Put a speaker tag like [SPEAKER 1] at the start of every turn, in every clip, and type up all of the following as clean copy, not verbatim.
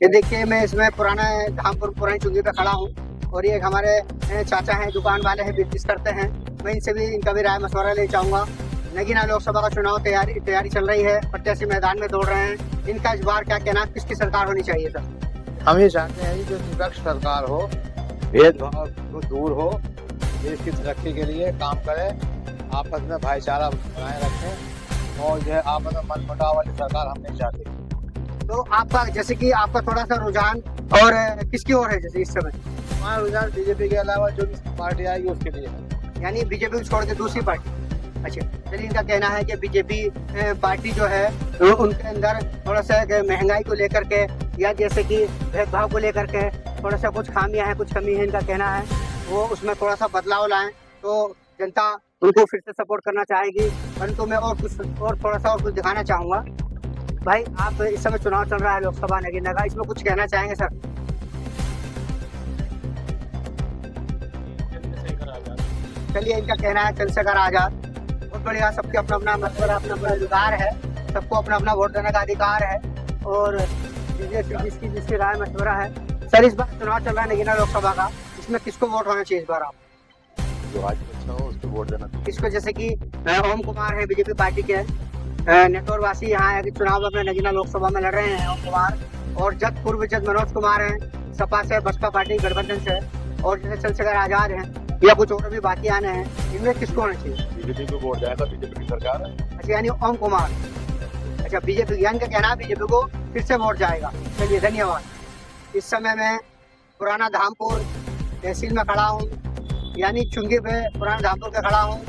[SPEAKER 1] ये देखिए मैं इसमें पुराना धामपुर पुरानी चुंगी पे खड़ा हूँ और ये हमारे चाचा हैं, दुकान वाले हैं, बिजनेस करते हैं। मैं इनसे भी इनका भी राय मशवरा ले चाहूँगा। नगीना लोकसभा का चुनाव तैयारी चल रही है, प्रत्याशी मैदान में दौड़ रहे हैं। इनका इस बार क्या कहना, किसकी सरकार होनी चाहिए सर?
[SPEAKER 2] हम ये चाहते हैं जो निष्पक्ष सरकार हो, भेदभाव को दूर हो, देश की तरक्की के लिए काम करे, आपस में भाईचारा बनाए रखें और जो है आपस में मनमुटाव वाली सरकार हम नहीं चाहते।
[SPEAKER 1] तो आपका जैसे कि आपका थोड़ा सा रुझान और किसकी ओर है जैसे इस समय?
[SPEAKER 2] हमारा रुझान बीजेपी के अलावा जो भी पार्टी आएगी उसके लिए है।
[SPEAKER 1] यानी बीजेपी को छोड़ के दूसरी पार्टी? अच्छा, चलिए इनका कहना है कि बीजेपी पार्टी जो है तो उनके अंदर थोड़ा सा महंगाई को लेकर के या जैसे कि भेदभाव को लेकर के थोड़ा सा कुछ खामियां हैं, कुछ कमी है। इनका कहना है वो उसमें थोड़ा सा बदलाव लाएं तो जनता उनको फिर से सपोर्ट करना चाहेगी। परंतु मैं और थोड़ा सा और कुछ दिखाना चाहूँगा। भाई आप इस समय चुनाव चल रहा है लोकसभा नगीना का, इसमें कुछ कहना चाहेंगे सर? चलिए इनका कहना है चंद्रशेखर आजाद। बहुत बढ़िया, सबके अपना अपना मतलब अपना अधिकार है, सबको अपना अपना वोट देने का अधिकार है और जिसकी राय मशवरा है। सर इस बार चुनाव चल रहा है नगीना लोकसभा का, इसमें किसको वोट होना चाहिए इस बार? आप
[SPEAKER 2] जो आज अच्छा हो उसको वोट देना।
[SPEAKER 1] किसको? जैसे कि ओम कुमार है बीजेपी पार्टी के, नेटौर वासी यहाँ है, चुनाव अपने नगीना लोकसभा में लड़ रहे हैं ओम कुमार, और पूर्व जज मनोज कुमार हैं सपा से, बसपा पार्टी गठबंधन से, और जैसे चंद्रशेखर आजाद हैं या कुछ और भी बाकी आने हैं। इनमें किसको होना चाहिए?
[SPEAKER 2] बीजेपी को वोट जाएगा, बीजेपी की सरकार है।
[SPEAKER 1] अच्छा, यानी ओम कुमार। अच्छा, बीजेपी यानी का कहना है बीजेपी को फिर से वोट जाएगा। चलिए धन्यवाद। इस समय मैं पुराना धामपुर तहसील में खड़ा हूँ, यानी चुंगी पे पुराना धामपुर पे खड़ा हूँ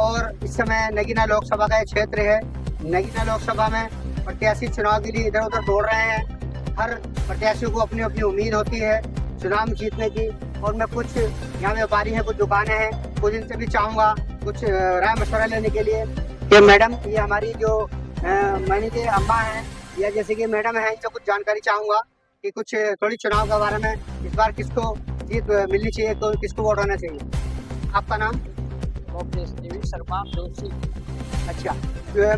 [SPEAKER 1] और इस समय नगीना लोकसभा का क्षेत्र है। नगीना लोकसभा में प्रत्याशी चुनाव के लिए इधर उधर दौड़ रहे हैं। हर प्रत्याशी को अपनी अपनी उम्मीद होती है चुनाव में जीतने की, और मैं कुछ यहाँ व्यापारी हैं, कुछ दुकानें हैं, कुछ इनसे भी चाहूँगा कुछ राय मशवरा लेने के लिए कि मैडम ये हमारी जो मैंने के अम्मा हैं या जैसे कि मैडम है, इनसे कुछ जानकारी चाहूँगा कि कुछ थोड़ी चुनाव के बारे में इस बार किसको जीत मिलनी चाहिए, तो किसको वोट होना चाहिए? आपका नाम?
[SPEAKER 3] शर्मा जोशी।
[SPEAKER 1] अच्छा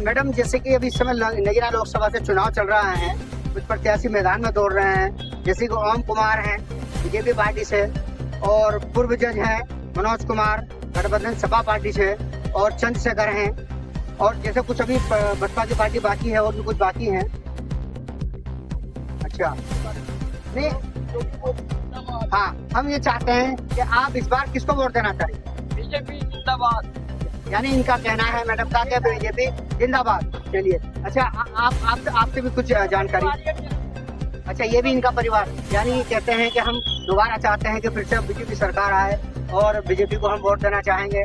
[SPEAKER 1] मैडम, जैसे कि अभी इस समय नगीना लोकसभा से चुनाव चल रहा है, कुछ प्रत्याशी मैदान में दौड़ रहे हैं, जैसे कि ओम कुमार हैं बीजेपी पार्टी से, और पूर्व जज हैं मनोज कुमार गठबंधन सपा पार्टी से, और चंद्रशेखर हैं, और जैसे कुछ अभी बसपा की पार्टी बाकी है और भी कुछ बाकी हैं। अच्छा नहीं, हाँ हम ये चाहते हैं कि आप इस बार किसको वोट देना चाहिए?
[SPEAKER 3] बीजेपी जिंदाबाद।
[SPEAKER 1] यानी इनका कहना है मैडम का क्या बीजेपी जिंदाबाद। चलिए अच्छा, आप आपसे भी कुछ जानकारी। अच्छा, ये भी इनका परिवार, यानी ये कहते हैं कि हम दोबारा चाहते हैं कि फिर से बीजेपी सरकार आए और बीजेपी को हम वोट देना चाहेंगे,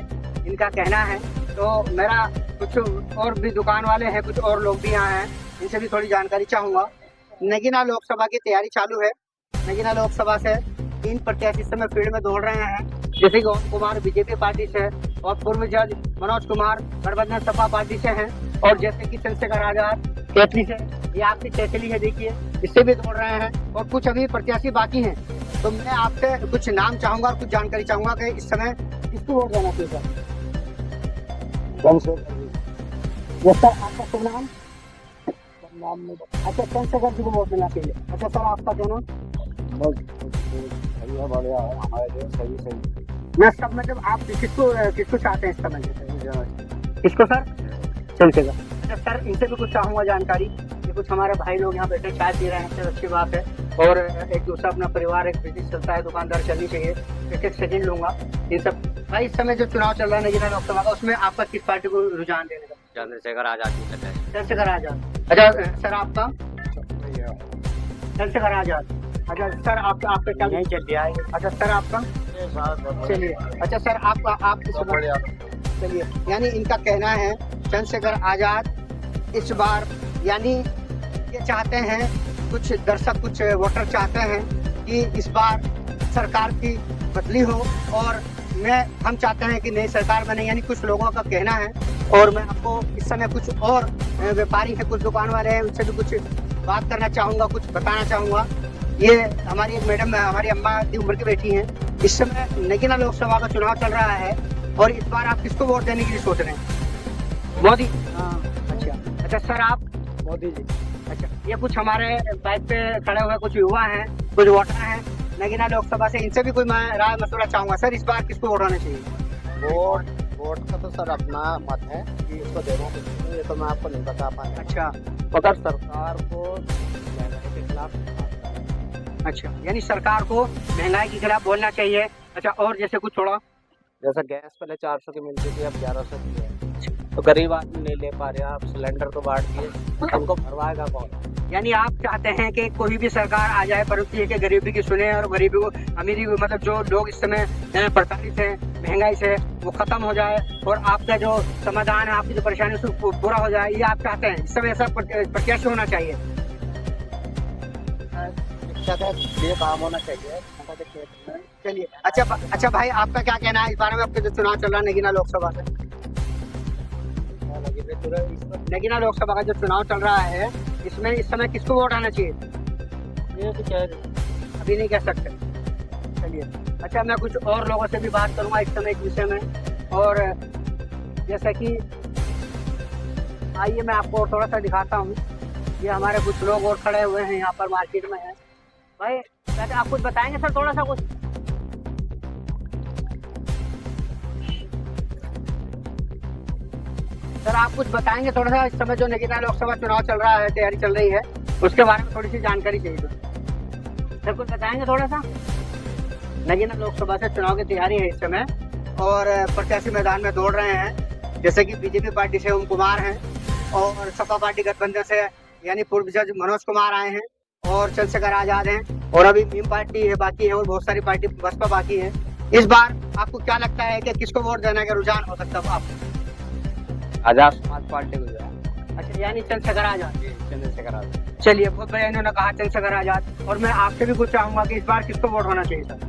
[SPEAKER 1] इनका कहना है। तो मेरा कुछ और भी दुकान वाले हैं, कुछ और लोग भी यहाँ हैं, इनसे भी थोड़ी जानकारी चाहूँगा। नगीना लोकसभा की तैयारी चालू है। नगीना लोकसभा से 3 प्रत्याशी समय फील्ड में दौड़ रहे हैं, जैसे कि ओम कुमार बीजेपी पार्टी से, और पूर्व जज मनोज कुमार गठबंधन सपा पार्टी से हैं, और जैसे कि चंद्रशेखर आजाद केतली से, ये आपकी तहसीली है देखिए, इससे भी दौड़ रहे हैं, और कुछ अभी प्रत्याशी बाकी हैं। तो मैं आपसे कुछ नाम चाहूंगा और कुछ जानकारी चाहूंगा कि इस समय किसको वोट देना चाहिए सर? सर आपका शुभ नाम? अच्छा, चंद्रशेखर जी को वोट देना चाहिए। अच्छा सर, आपका क्या नाम? मैं सब मतलब आप किसको चाहते हैं इस समय? किसको सर? चंद्रशेखर। अच्छा सर, इनसे भी कुछ चाहूँगा जानकारी। ये कुछ हमारे भाई लोग यहाँ बैठे चाय पी रहे हैं, सबसे अच्छी बात है, और एक दूसरा अपना परिवार, एक बिजनेस चलता है, दुकानदार चलनी चाहिए। एक सेकंड लूंगा इन सब। भाई इस समय जो चुनाव चल रहा है नगीना लोकसभा का, उसमें आपका किस पार्टी को रुझान देने का?
[SPEAKER 3] चंद्रशेखर आजाद जी कहते हैं।
[SPEAKER 1] चंद्रशेखर आजाद। अच्छा सर, आपका? चंद्रशेखर आजाद। अच्छा सर, आपका क्या नहीं चल रहा है? अच्छा सर, आपका? चलिए अच्छा सर, आप चलिए, यानी इनका कहना है चंद्रशेखर आजाद इस बार, यानी ये चाहते हैं, कुछ दर्शक कुछ वोटर चाहते हैं कि इस बार सरकार की बदली हो, और हम चाहते हैं कि नई सरकार बने, यानी कुछ लोगों का कहना है। और मैं आपको इस समय कुछ और व्यापारी हैं, कुछ दुकान वाले हैं, उनसे भी कुछ बात करना चाहूँगा, कुछ बताना चाहूँगा। ये हमारी एक मैडम, हमारी अम्मा की उम्र की बेटी हैं। इस समय नगीना लोकसभा का चुनाव चल रहा है, और इस बार आप किसको वोट देने के लिए सोच रहे हैं? मोदी। अच्छा सर, आप?
[SPEAKER 2] मोदी जी।
[SPEAKER 1] अच्छा, ये कुछ हमारे बाइक पे खड़े हुए कुछ युवा हैं, कुछ वोटर हैं नगीना लोकसभा से, इनसे भी कोई मैं राय मशवरा चाहूंगा। सर, इस बार किसको वोट होना चाहिए?
[SPEAKER 2] वोट का तो सर अपना मत है कि इसको देना है, ये तो मैं आपको नहीं बता पाऊंगा।
[SPEAKER 1] अच्छा
[SPEAKER 2] अगर सरकार को महंगाई के खिलाफ,
[SPEAKER 1] अच्छा, यानी सरकार को महंगाई के खिलाफ बोलना चाहिए। अच्छा, और जैसे कुछ थोड़ा
[SPEAKER 2] जैसे गैस पहले 400 की मिलती थी, अब 1100 की है, तो गरीब आदमी नहीं ले पा रहे, आप सिलेंडर तो बांट दिए, उनको भरवाएगा कौन?
[SPEAKER 1] यानी आप चाहते हैं कि कोई भी सरकार आ जाए परंतु ये कि गरीबी की सुने और गरीबी को अमीरी को, मतलब जो लोग इस समय प्रताड़ित हैं महंगाई से, वो खत्म हो जाए और आपका जो समाधान है, आपकी जो परेशानी है उसको पूरा हो जाए, ये आप चाहते हैं। इस समय ऐसा प्रत्याशी होना चाहिए,
[SPEAKER 2] शिक्षा का ये काम होना चाहिए।
[SPEAKER 1] चलिए। अच्छा भाई, आपका क्या कहना है इस बारे में? आपके जो चुनाव चल रहा है नगीना लोकसभा से, नगीना लोकसभा का जो चुनाव चल रहा है, इसमें इस समय किसको वोट आना चाहिए?
[SPEAKER 2] ये तो कह रहे
[SPEAKER 1] अभी नहीं कह सकते। चलिए। अच्छा, मैं कुछ और लोगों से भी बात करूंगा इस समय इस विषय में। और जैसे कि आइए मैं आपको थोड़ा सा दिखाता हूँ, ये हमारे कुछ लोग और खड़े हुए हैं यहाँ पर मार्केट में हैं। भाई कहते आप कुछ बताएंगे सर, थोड़ा सा कुछ? सर, आप कुछ बताएंगे थोड़ा सा? इस समय जो नगीना लोकसभा चुनाव चल रहा है, तैयारी चल रही है, उसके बारे में थोड़ी सी जानकारी चाहिए थी। सर, कुछ बताएंगे थोड़ा सा? नगीना लोकसभा से चुनाव की तैयारी है इस समय और प्रत्याशी मैदान में दौड़ रहे हैं। जैसे कि बीजेपी पार्टी से ओम कुमार हैं और सपा पार्टी गठबंधन से यानी पूर्व जज मनोज कुमार आए हैं और चंद्रशेखर आजाद हैं और अभी भीम पार्टी है बाकी है और बहुत सारी पार्टी बसपा बाकी है। इस बार आपको क्या लगता है कि किसको वोट देने का रुझान हो सकता है आपको?
[SPEAKER 2] आजाद समाज पार्टी को जाए।
[SPEAKER 1] अच्छा, यानी चंद्रशेखर आजाद।
[SPEAKER 2] चंद्रशेखर आजाद।
[SPEAKER 1] चलिए, बहुत बढ़िया, इन्होंने कहा चंद्रशेखर आजाद। और मैं आपसे भी कुछ चाहूंगा कि इस बार किसको वोट होना चाहिए सर?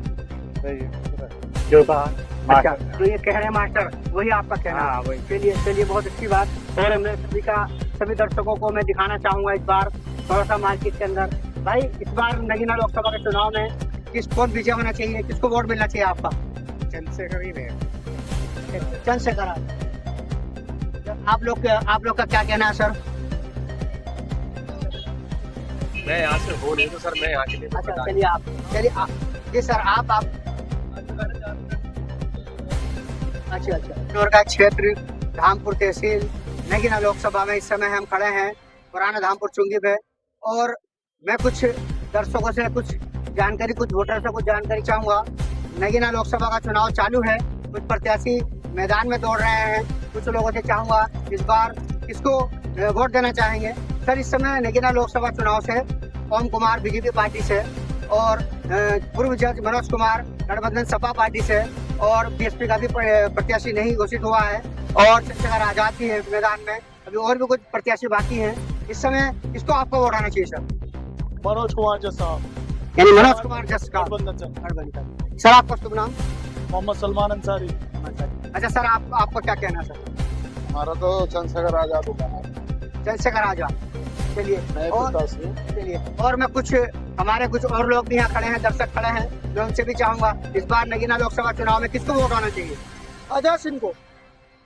[SPEAKER 2] जो कहा।
[SPEAKER 1] अच्छा, तो ये कह रहे हैं मास्टर, वही आपका कहना है?
[SPEAKER 2] वही।
[SPEAKER 1] चलिए, बहुत अच्छी बात। और मैं सभी दर्शकों को मैं दिखाना चाहूंगा इस बार थोड़ा सा मार्केट के अंदर। भाई, इस बार नगीना लोकसभा के चुनाव में कौन विजय होना चाहिए, किसको वोट मिलना चाहिए आपका?
[SPEAKER 2] चंद्रशेखर ही है।
[SPEAKER 1] चंद्रशेखर आजाद। आप लोग का क्या कहना है सर?
[SPEAKER 2] मैं यहाँ से हो नहीं तो सर मैं यहाँ के लिए।
[SPEAKER 1] अच्छा, चलिए जी सर, आप अच्छा का क्षेत्र धामपुर तहसील नगीना लोकसभा में इस समय हम खड़े हैं, पुराना धामपुर चुंगी पे। और मैं कुछ दर्शकों से कुछ जानकारी, कुछ वोटर से कुछ जानकारी चाहूंगा। नगीना लोकसभा का चुनाव चालू है, कुछ प्रत्याशी मैदान में दौड़ रहे हैं। कुछ लोगों से चाहूंगा इस बार किसको वोट देना चाहेंगे। सर, इस समय नगीना लोकसभा चुनाव से ओम कुमार बीजेपी पार्टी से और पूर्व जज मनोज कुमार गठबंधन सपा पार्टी से और बीएसपी का भी प्रत्याशी नहीं घोषित हुआ है और चंद्रशेखर आजाद भी है मैदान में। अभी और भी कुछ प्रत्याशी बाकी हैं। इस समय किसको आपको वोट आना चाहिए सर?
[SPEAKER 4] मनोज कुमार जस साहब,
[SPEAKER 1] यानी मनोज कुमार जस का।
[SPEAKER 4] गठबंधन।
[SPEAKER 1] सर, आपका शुभ नाम?
[SPEAKER 4] मोहम्मद सलमान अंसारी।
[SPEAKER 1] अच्छा सर, आपको क्या कहना है सर?
[SPEAKER 2] हमारा तो चंद्रशेखर आजाद होगा।
[SPEAKER 1] चंद्रशेखर आजाद। चलिए, और मैं कुछ हमारे कुछ और लोग भी यहाँ खड़े हैं, दर्शक खड़े हैं, मैं उनसे भी चाहूंगा इस बार नगीना लोकसभा चुनाव में किसको वोट आना चाहिए?
[SPEAKER 4] आजाद सिंह को।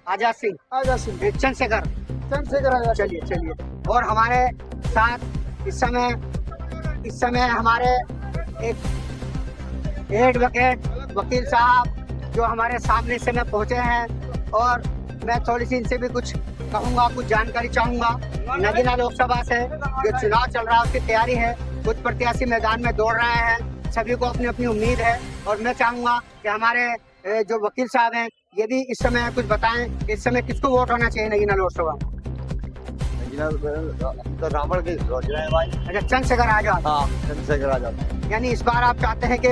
[SPEAKER 1] आजाद सिंह।
[SPEAKER 4] चंद्रशेखर आजाद।
[SPEAKER 1] चलिए। और हमारे साथ इस समय हमारे एक एडवोकेट वकील साहब जो हमारे सामने से में पहुंचे हैं और मैं थोड़ी सी इनसे भी कुछ कहूंगा, कुछ जानकारी चाहूंगा। नगीना लोकसभा से जो चुनाव चल रहा है उसकी तैयारी है, कुछ प्रत्याशी मैदान में दौड़ रहे हैं, सभी को अपनी अपनी उम्मीद है। और मैं चाहूंगा कि हमारे जो वकील साहब हैं ये भी इस समय कुछ बताएं कि इस समय किसको वोट होना चाहिए नगीना लोकसभा?
[SPEAKER 2] तो रावण के सोच रहे हैं भाई।
[SPEAKER 1] अच्छा, चंद्रशेखर आजाद।
[SPEAKER 2] हाँ, चंद्रशेखर आजाद।
[SPEAKER 1] यानी इस बार आप चाहते हैं कि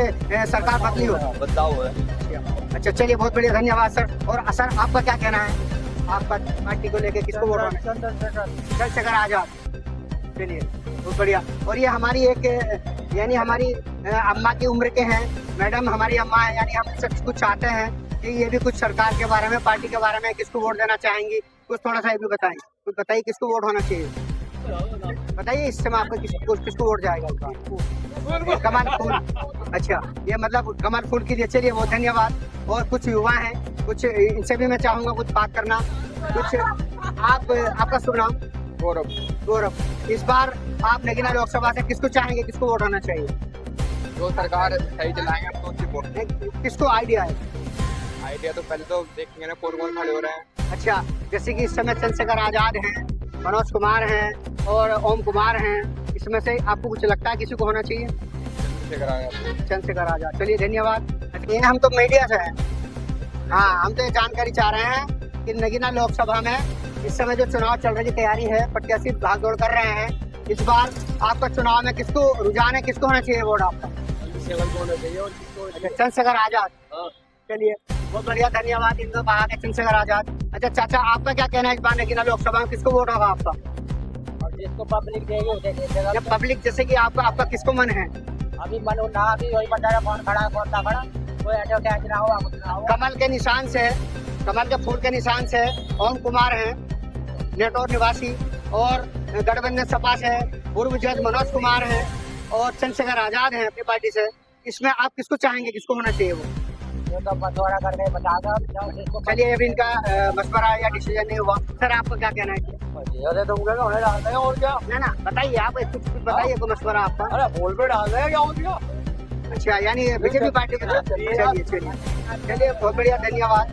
[SPEAKER 1] सरकार बदली हो?
[SPEAKER 2] बदलाव है।
[SPEAKER 1] अच्छा, चलिए, बहुत बढ़िया, धन्यवाद सर। और सर, आपका क्या कहना है? आपका पार्टी को लेके किसको वोट होना? चंद्रशेखर आजाद। चलिए, बहुत बढ़िया। और ये हमारी एक यानी हमारी अम्मा की उम्र के हैं, मैडम हमारी अम्मा है, यानी हम सब कुछ चाहते हैं कि ये भी कुछ सरकार के बारे में, पार्टी के बारे में किसको वोट देना चाहेंगी, कुछ थोड़ा सा ये भी बताएं। कुछ बताइए किसको वोट होना चाहिए, बताइए इस समय आपका किसको वोट जाएगा? कमल फूल। अच्छा, ये मतलब कमल फूल के लिए। चलिए, बहुत धन्यवाद। और कुछ युवा हैं, कुछ इनसे भी मैं चाहूंगा कुछ बात करना। कुछ आपका शुभ नाम?
[SPEAKER 2] गौरव।
[SPEAKER 1] इस बार आप नगीना लोकसभा से किसको चाहेंगे, किसको वोट होना चाहिए?
[SPEAKER 3] जो सरकार सही चलाएंगे तो उनकी वोट।
[SPEAKER 1] किसको आइडिया है?
[SPEAKER 3] आइडिया तो पहले तो देखेंगे ना कौन कौन खड़े हो रहे हैं।
[SPEAKER 1] अच्छा, जैसे कि इस समय चंद्रशेखर आजाद हैं, मनोज कुमार हैं और ओम कुमार हैं, इसमें से आपको कुछ लगता है किसी को होना चाहिए? चंद्रशेखर आजाद। चलिए धन्यवाद। ये हम तो मीडिया से हैं। हाँ, हम तो ये जानकारी चाह रहे हैं कि नगीना लोकसभा में इस समय जो चुनाव चल रही की तैयारी है, प्रत्याशी भागदौड़ कर रहे हैं। इस बार आपका चुनाव में किसको रुझान है, किसको होना चाहिए वोट आपका? चंद्रशेखर आजाद। चलिए बहुत बढ़िया, धन्यवाद। इनको कहा कि चंद्रशेखर आजाद। अच्छा चाचा, आपका क्या कहना है इस बार नगीना लोकसभा में किसको वोट होगा आपका?
[SPEAKER 3] जिसको पब्लिक देगी उसे देगा।
[SPEAKER 1] जब पब्लिक जैसे कि आपका किसको मन है?
[SPEAKER 3] अभी मन ना अभी वही बता रहा कौन खड़ा कौन ना खड़ा, कोई ऐसा क्या चुनाव हुआ कुछ ना हुआ।
[SPEAKER 1] कमल के निशान से, कमल के फूल के निशान से ओम कुमार हैं, नेटौर निवासी, और गठबंधन सपा से पूर्व जज मनोज कुमार हैं और चंद्रशेखर आजाद हैं अपनी पार्टी से। इसमें आप किसको चाहेंगे, किसको होना चाहिए वो?
[SPEAKER 3] ये तो मशवरा करके बता दो।
[SPEAKER 1] चलिए, अभी इनका मशवरा या डिसीजन नहीं हुआ। सर आपका क्या कहना है?
[SPEAKER 3] अरे दूंगा ना उन्हें डाल देंगे और क्या।
[SPEAKER 1] ना ना, बताइए आप, कुछ बताइए कोई मशवरा आपका।
[SPEAKER 3] अरे बोल पे डाल देंगे क्या हो गया।
[SPEAKER 1] अच्छा, यानी बीजेपी पार्टी को। चलिए चलिए चलिए, बहुत बढ़िया, धन्यवाद।